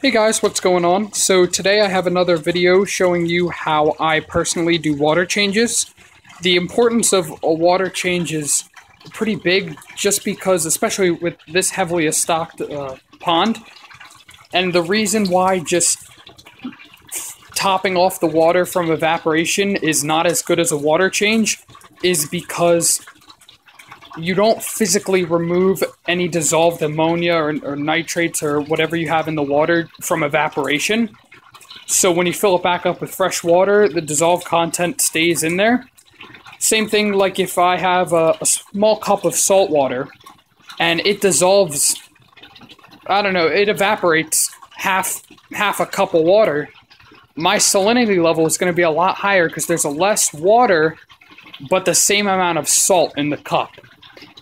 Hey guys, what's going on? So today I have another video showing you how I personally do water changes. The importance of a water change is pretty big just because, especially with this heavily stocked pond, and the reason why just topping off the water from evaporation is not as good as a water change is because you don't physically remove any dissolved ammonia or nitrates or whatever you have in the water from evaporation. So when you fill it back up with fresh water, the dissolved content stays in there. Same thing like if I have a small cup of salt water and it dissolves, I don't know, it evaporates half a cup of water, my salinity level is going to be a lot higher because there's less water but the same amount of salt in the cup.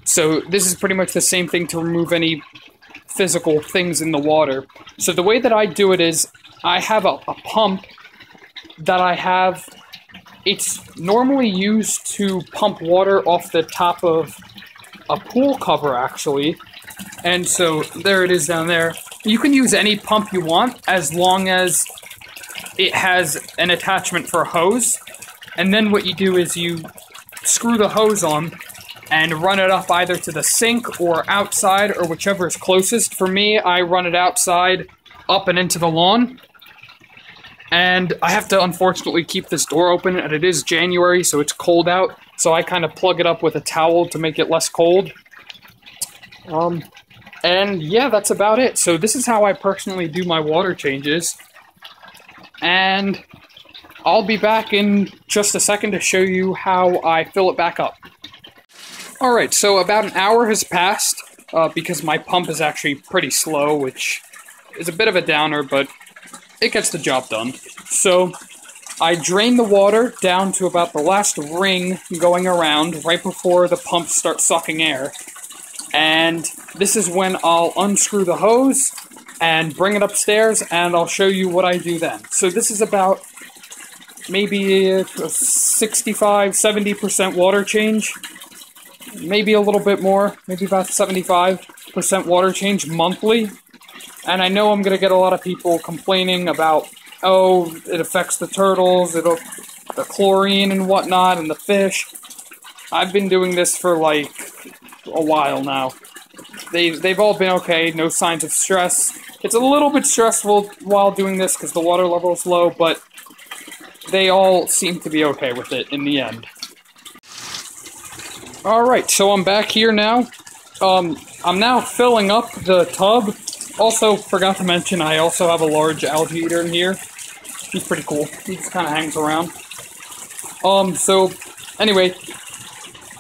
So this is pretty much the same thing to remove any physical things in the water. So the way that I do it is I have a pump that I have. It's normally used to pump water off the top of a pool cover, actually. And so there it is down there. You can use any pump you want as long as it has an attachment for a hose. And then what you do is you screw the hose on and run it up either to the sink or outside or whichever is closest. For me, I run it outside, up and into the lawn. And I have to unfortunately keep this door open, and it is January, so it's cold out. So I kind of plug it up with a towel to make it less cold. And yeah, that's about it. So this is how I personally do my water changes. And I'll be back in just a second to show you how I fill it back up. Alright, so about an hour has passed, because my pump is actually pretty slow, which is a bit of a downer, but it gets the job done. So, I drain the water down to about the last ring going around, right before the pump starts sucking air. And this is when I'll unscrew the hose, and bring it upstairs, and I'll show you what I do then. So this is about maybe a 65–70% water change. Maybe a little bit more, maybe about 75% water change monthly. And I know I'm going to get a lot of people complaining about, oh, it affects the turtles, the chlorine and whatnot, and the fish. I've been doing this for like a while now. They've all been okay, no signs of stress. It's a little bit stressful while doing this because the water level is low, but they all seem to be okay with it in the end. Alright, so I'm back here now. I'm now filling up the tub. Also, forgot to mention, I also have a large algae eater in here. He's pretty cool. He just kind of hangs around. So, anyway,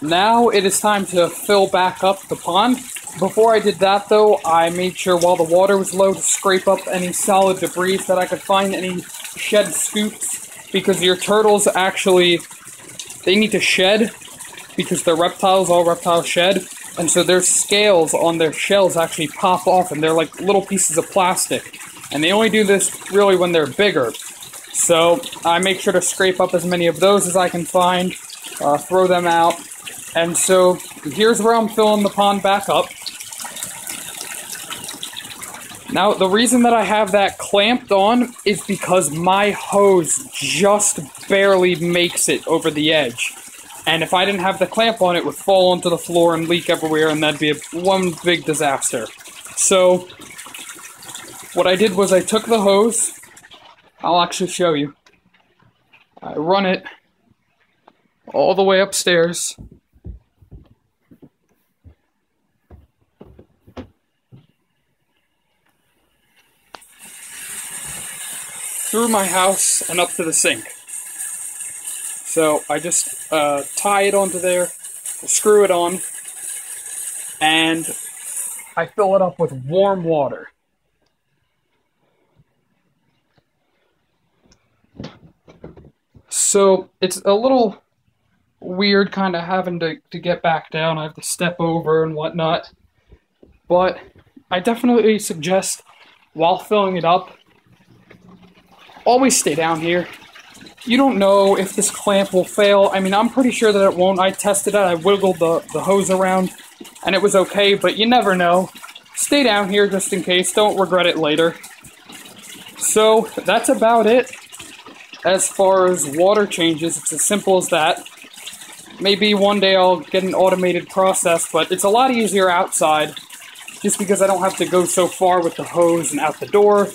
now it is time to fill back up the pond. Before I did that, though, I made sure while the water was low to scrape up any solid debris that I could find, any shed scoops, because your turtles actually, they need to shed, because they're reptiles, all reptiles shed, and so their scales on their shells actually pop off, and they're like little pieces of plastic. And they only do this really when they're bigger. So I make sure to scrape up as many of those as I can find, throw them out. And so here's where I'm filling the pond back up. Now, the reason that I have that clamped on is because my hose just barely makes it over the edge. And if I didn't have the clamp on, it would fall onto the floor and leak everywhere, and that'd be one big disaster. So, what I did was I took the hose. I'll actually show you. I run it all the way upstairs. Through my house and up to the sink. So I just tie it onto there, screw it on, and I fill it up with warm water. So it's a little weird kind of having to get back down. I have to step over and whatnot. But I definitely suggest, while filling it up, always stay down here. You don't know if this clamp will fail. I mean, I'm pretty sure that it won't. I tested it. I wiggled the hose around, and it was okay, but you never know. Stay down here just in case. Don't regret it later. So that's about it as far as water changes. It's as simple as that. Maybe one day I'll get an automated process, but it's a lot easier outside just because I don't have to go so far with the hose and out the door.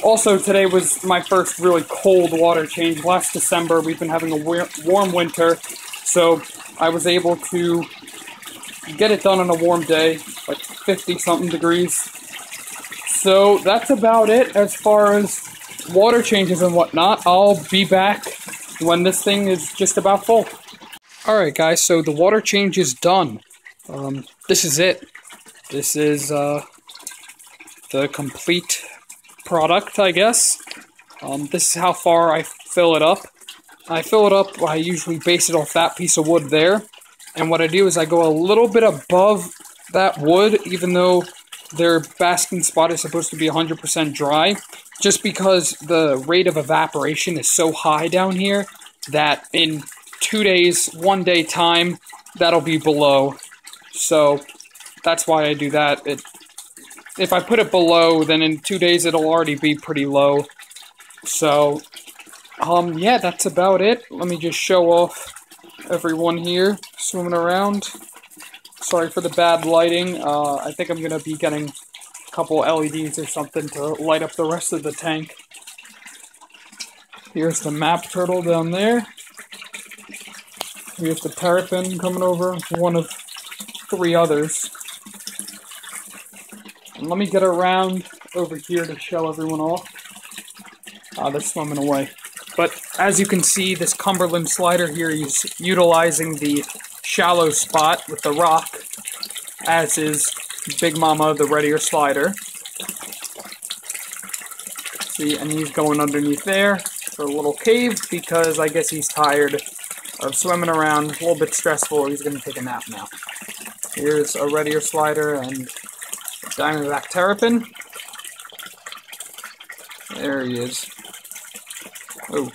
Also, today was my first really cold water change. Last December, we've been having a warm winter, so I was able to get it done on a warm day, like 50-something degrees. So that's about it as far as water changes and whatnot. I'll be back when this thing is just about full. Alright guys, so the water change is done. This is it. This is the complete product, I guess. This is how far I fill it up. I usually base it off that piece of wood there. And what I do is I go a little bit above that wood, even though their basking spot is supposed to be 100% dry, just because the rate of evaporation is so high down here that in 2 days, 1 day time, that'll be below. So that's why I do that. If I put it below, then in 2 days it'll already be pretty low. So, yeah, that's about it. Let me just show off everyone here swimming around. Sorry for the bad lighting. I think I'm going to be getting a couple LEDs or something to light up the rest of the tank. Here's the map turtle down there. We have the terrapin coming over, one of 3 others. And let me get around over here to show everyone off. They're swimming away. But as you can see, this Cumberland slider here is utilizing the shallow spot with the rock, as is Big Mama, the red ear slider. See, and he's going underneath there for a little cave because I guess he's tired of swimming around, a little bit stressful. He's going to take a nap now. Here's a red ear slider and Diamondback terrapin. There he is. Oh.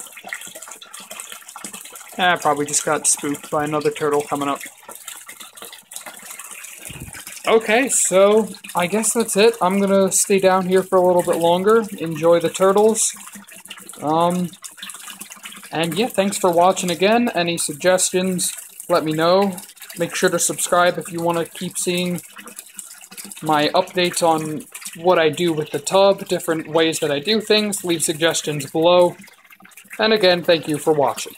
I probably just got spooked by another turtle coming up. Okay, so I guess that's it. I'm gonna stay down here for a little bit longer, enjoy the turtles. And yeah, thanks for watching again. Any suggestions, let me know. Make sure to subscribe if you want to keep seeing my updates on what I do with the tub, different ways that I do things. Leave suggestions below. And again, thank you for watching.